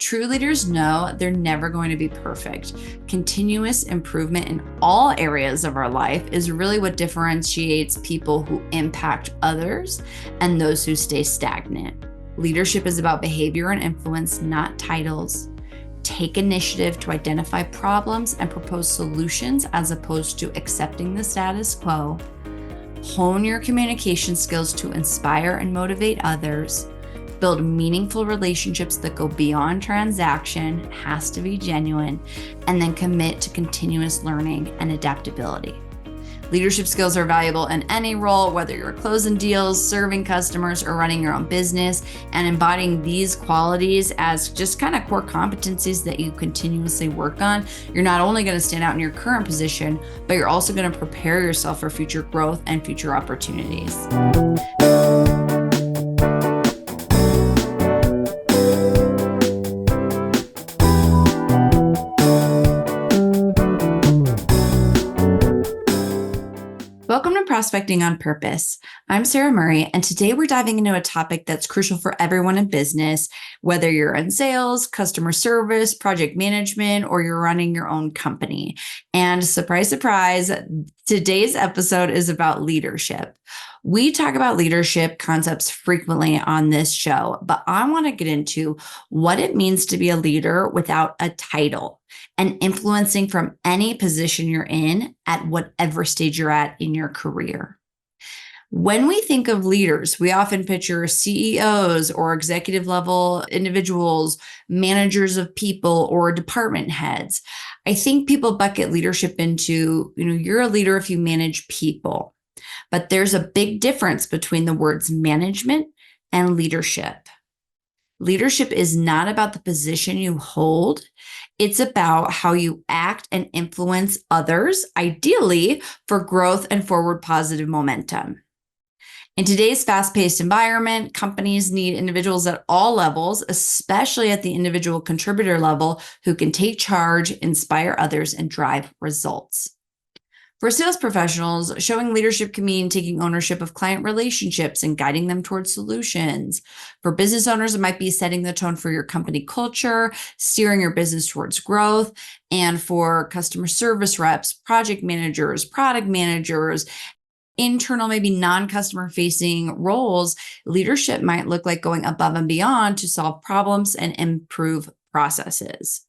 True leaders know they're never going to be perfect. Continuous improvement in all areas of our life is really what differentiates people who impact others and those who stay stagnant. Leadership is about behavior and influence, not titles. Take initiative to identify problems and propose solutions as opposed to accepting the status quo. Hone your communication skills to inspire and motivate others. Build meaningful relationships that go beyond transaction, has to be genuine, and then commit to continuous learning and adaptability. Leadership skills are valuable in any role, whether you're closing deals, serving customers, or running your own business, and embodying these qualities as just kind of core competencies that you continuously work on. You're not only going to stand out in your current position, but you're also going to prepare yourself for future growth and future opportunities. Welcome to Prospecting on Purpose. I'm Sarah Murray, and today we're diving into a topic that's crucial for everyone in business, whether you're in sales, customer service, project management, or you're running your own company. And surprise, surprise, today's episode is about leadership. We talk about leadership concepts frequently on this show, but I want to get into what it means to be a leader without a title and influencing from any position you're in at whatever stage you're at in your career. When we think of leaders, we often picture CEOs or executive level individuals, managers of people, or department heads. I think people bucket leadership into, you're a leader if you manage people. But there's a big difference between the words management and leadership. Leadership is not about the position you hold. It's about how you act and influence others, ideally for growth and forward positive momentum. In today's fast-paced environment, companies need individuals at all levels, especially at the individual contributor level, who can take charge, inspire others, and drive results. For sales professionals, showing leadership can mean taking ownership of client relationships and guiding them towards solutions. For business owners, it might be setting the tone for your company culture, steering your business towards growth. And for customer service reps, project managers, product managers, internal, maybe non-customer facing roles, leadership might look like going above and beyond to solve problems and improve processes.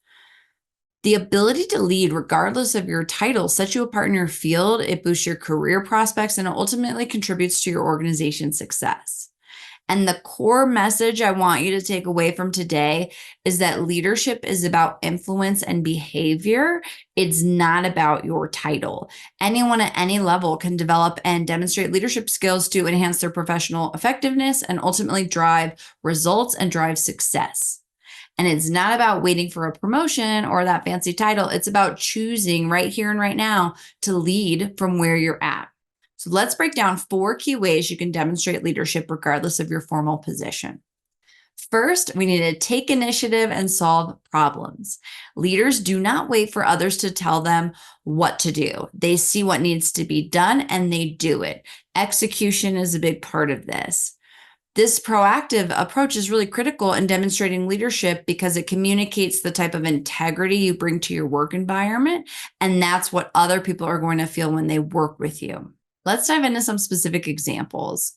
The ability to lead, regardless of your title, sets you apart in your field. It boosts your career prospects and it ultimately contributes to your organization's success. And the core message I want you to take away from today is that leadership is about influence and behavior. It's not about your title. Anyone at any level can develop and demonstrate leadership skills to enhance their professional effectiveness and ultimately drive results and drive success. And it's not about waiting for a promotion or that fancy title. It's about choosing right here and right now to lead from where you're at. So let's break down 4 key ways you can demonstrate leadership regardless of your formal position. First, we need to take initiative and solve problems. Leaders do not wait for others to tell them what to do. They see what needs to be done and they do it. Execution is a big part of this. This proactive approach is really critical in demonstrating leadership because it communicates the type of integrity you bring to your work environment, and that's what other people are going to feel when they work with you. Let's dive into some specific examples.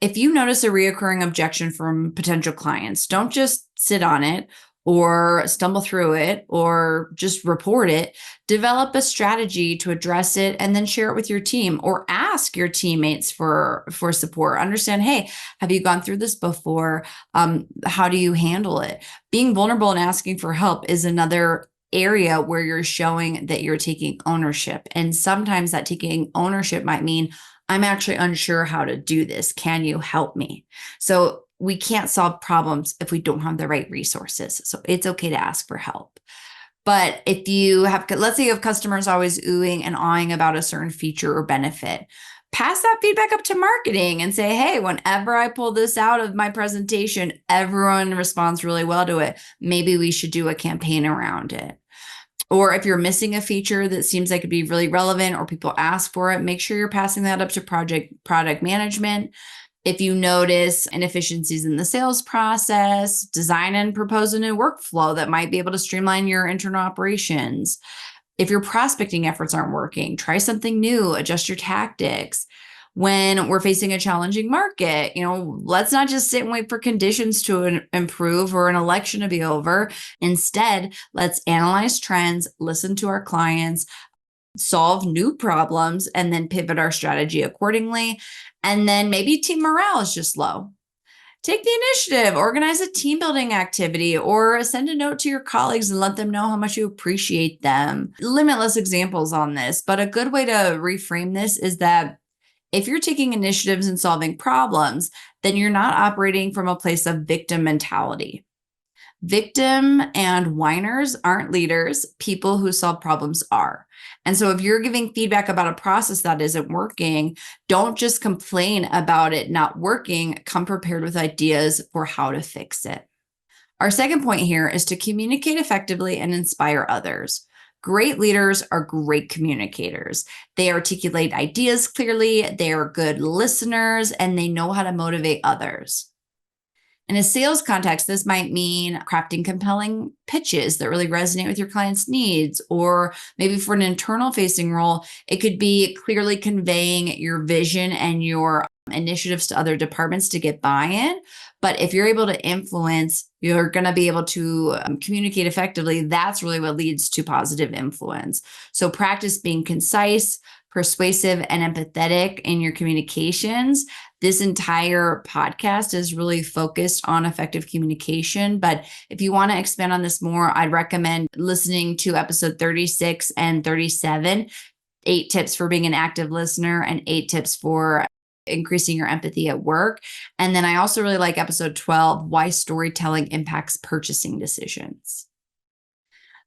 If you notice a reoccurring objection from potential clients, don't just sit on it or stumble through it or just report it. Develop a strategy to address it and then share it with your team or ask your teammates for support. Understand, hey, have you gone through this before? How do you handle it? Being vulnerable and asking for help is another area where you're showing that you're taking ownership. And sometimes that taking ownership might mean, I'm actually unsure how to do this. Can you help me? So we can't solve problems if we don't have the right resources. So it's okay to ask for help. But if you have, let's say you have customers always oohing and awing about a certain feature or benefit, pass that feedback up to marketing and say, hey, whenever I pull this out of my presentation, everyone responds really well to it. Maybe we should do a campaign around it. Or if you're missing a feature that seems like it'd be really relevant or people ask for it, make sure you're passing that up to product management. If you notice inefficiencies in the sales process, design and propose a new workflow that might be able to streamline your internal operations. If your prospecting efforts aren't working, try something new, adjust your tactics. When we're facing a challenging market, let's not just sit and wait for conditions to improve or an election to be over. Instead, let's analyze trends, listen to our clients, solve new problems, and then pivot our strategy accordingly. And then maybe team morale is just low. Take the initiative, organize a team building activity, or send a note to your colleagues and let them know how much you appreciate them. Limitless examples on this, but a good way to reframe this is that if you're taking initiatives and solving problems, then you're not operating from a place of victim mentality. Victim and whiners aren't leaders. People who solve problems are. And so if you're giving feedback about a process that isn't working, don't just complain about it not working. Come prepared with ideas for how to fix it. Our second point here is to communicate effectively and inspire others. Great leaders are great communicators. They articulate ideas clearly, they are good listeners, and they know how to motivate others. In a sales context, this might mean crafting compelling pitches that really resonate with your client's needs. Or maybe for an internal facing role, it could be clearly conveying your vision and your initiatives to other departments to get buy-in. But if you're able to influence, you're going to be able to communicate effectively. That's really what leads to positive influence. So practice being concise, persuasive, and empathetic in your communications. This entire podcast is really focused on effective communication. But if you want to expand on this more, I'd recommend listening to episode 36 and 37, 8 tips for being an active listener and 8 tips for increasing your empathy at work. And then I also really like episode 12, why storytelling impacts purchasing decisions.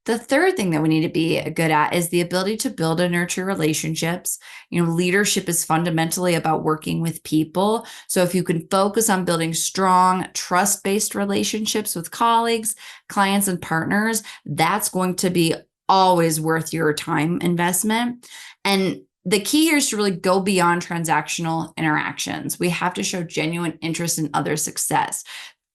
The third thing that we need to be good at is the ability to build and nurture relationships. Leadership is fundamentally about working with people. So if you can focus on building strong, trust-based relationships with colleagues, clients, and partners, that's going to be always worth your time investment. And the key here is to really go beyond transactional interactions. We have to show genuine interest in other success.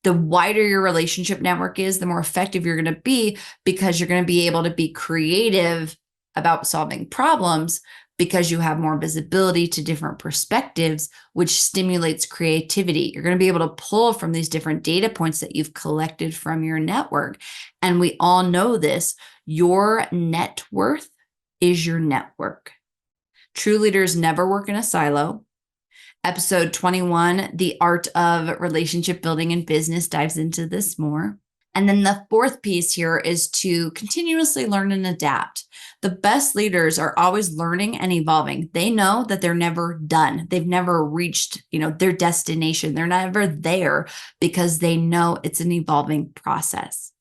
The wider your relationship network is, the more effective you're going to be, because you're going to be able to be creative about solving problems because you have more visibility to different perspectives, which stimulates creativity. You're going to be able to pull from these different data points that you've collected from your network. And we all know this, your net worth is your network. True leaders never work in a silo. Episode 21, The Art of Relationship Building in Business, dives into this more. And then the fourth piece here is to continuously learn and adapt. The best leaders are always learning and evolving. They know that they're never done. They've never reached, their destination. They're never there because they know it's an evolving process.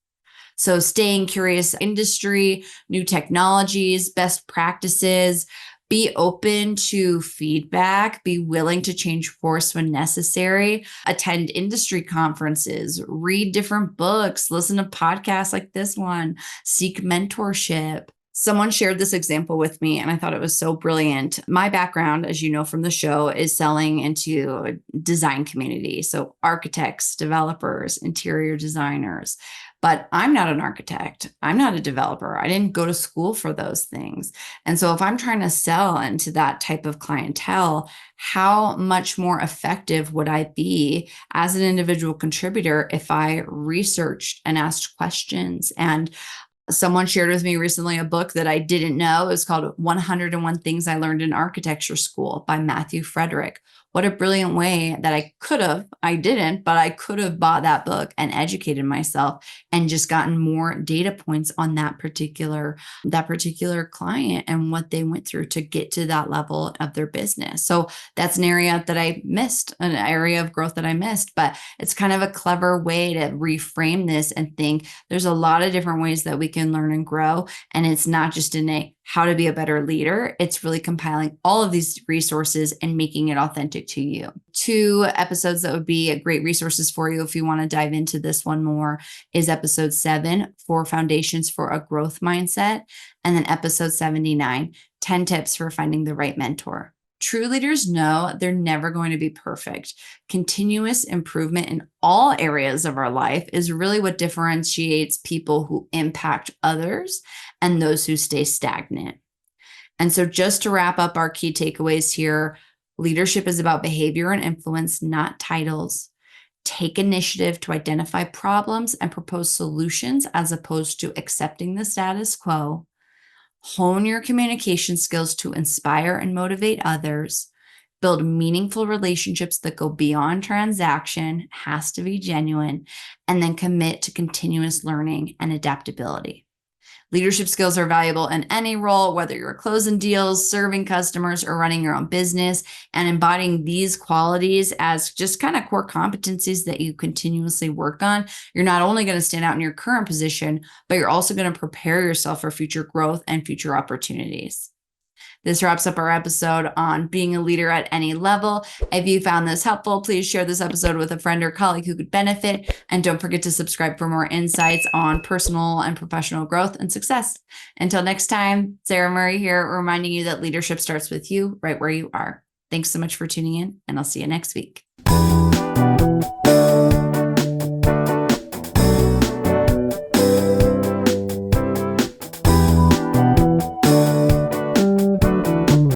So staying curious, industry, new technologies, best practices, be open to feedback, be willing to change course when necessary, attend industry conferences, read different books, listen to podcasts like this one, seek mentorship. Someone shared this example with me, and I thought it was so brilliant. My background, as you know from the show, is selling into a design community. So architects, developers, interior designers. But I'm not an architect. I'm not a developer. I didn't go to school for those things. And so if I'm trying to sell into that type of clientele, how much more effective would I be as an individual contributor if I researched and asked questions? And someone shared with me recently a book that I didn't know. It was called 101 Things I Learned in Architecture School by Matthew Frederick. What a brilliant way that I didn't, but I could have bought that book and educated myself and just gotten more data points on that particular client and what they went through to get to that level of their business. So that's an area that I missed, an area of growth that I missed, but it's kind of a clever way to reframe this and think there's a lot of different ways that we can learn and grow. And it's not just innate how to be a better leader. It's really compiling all of these resources and making it authentic to you. 2 episodes that would be great resources for you if you want to dive into this one more is episode 7, 4 Foundations for a Growth Mindset, and then episode 79, 10 Tips for Finding the Right Mentor. True leaders know they're never going to be perfect. Continuous improvement in all areas of our life is really what differentiates people who impact others and those who stay stagnant. And so, just to wrap up our key takeaways here, leadership is about behavior and influence, not titles. Take initiative to identify problems and propose solutions as opposed to accepting the status quo. Hone your communication skills to inspire and motivate others. Build meaningful relationships that go beyond transaction, has to be genuine, and then commit to continuous learning and adaptability. Leadership skills are valuable in any role, whether you're closing deals, serving customers, or running your own business. And embodying these qualities as just kind of core competencies that you continuously work on, you're not only going to stand out in your current position, but you're also going to prepare yourself for future growth and future opportunities. This wraps up our episode on being a leader at any level. If you found this helpful, please share this episode with a friend or colleague who could benefit. And don't forget to subscribe for more insights on personal and professional growth and success. Until next time, Sarah Murray here, reminding you that leadership starts with you right where you are. Thanks so much for tuning in, and I'll see you next week.